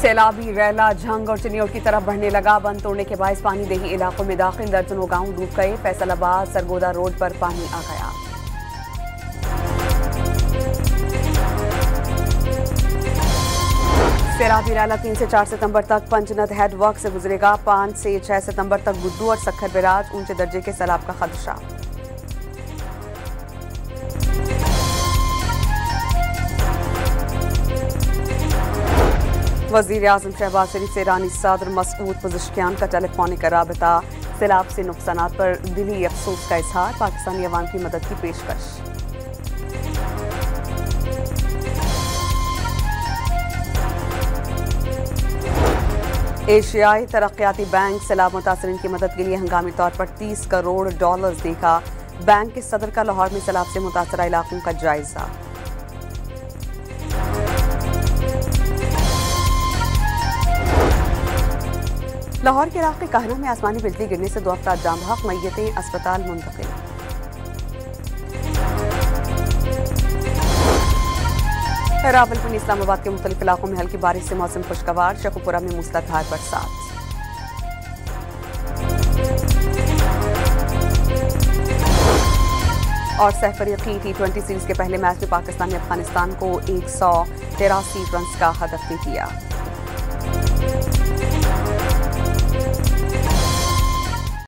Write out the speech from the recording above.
सैलाबी रैला झंग और चिन्योट की तरफ बढ़ने लगा। बंद तोड़ने के बायस पानी देही इलाकों में दाखिल दर्जनों गांव डूब गए। फैसलाबाद सरगोदा रोड पर पानी आ गया। सैलाबी रैला 3 से 4 सितंबर तक पंचनद हेड वर्क से गुजरेगा। 5 से 6 सितंबर तक गुड्डू और सक्खर बिराज ऊंचे दर्जे के सैलाब का खदशा। वज़ीर आज़म शहबाज शरीफ से ईरानी सदर मसूद पज़ेश्कियान का टेलीफोनिक राबता। सैलाब से नुकसानात पर दिली अफसोस का इजहार। पाकिस्तानी अवाम की मदद की पेशकश। एशियाई तरक्याती बैंक सैलाब मुतासरीन की मदद के लिए हंगामी तौर पर $30 करोड़ देगा। बैंक के सदर का लाहौर में सैलाब से मुतासरा इलाकों का जायजा। लाहौर के इलाके कहना में आसमानी बिजली गिरने से 2 अफराद जाम बहक, मैयतें अस्पताल मुंतकिल। रावलपिंडी इस्लामाबाद के मुख्तलिफ इलाकों में हल्की बारिश से मौसम खुशगवार। शेखुपुरा में मूसलाधार बरसात। और सहफरीकी T20 सीरीज के पहले मैच में पाकिस्तान ने अफगानिस्तान को 183 रन का हदफ दे दिया।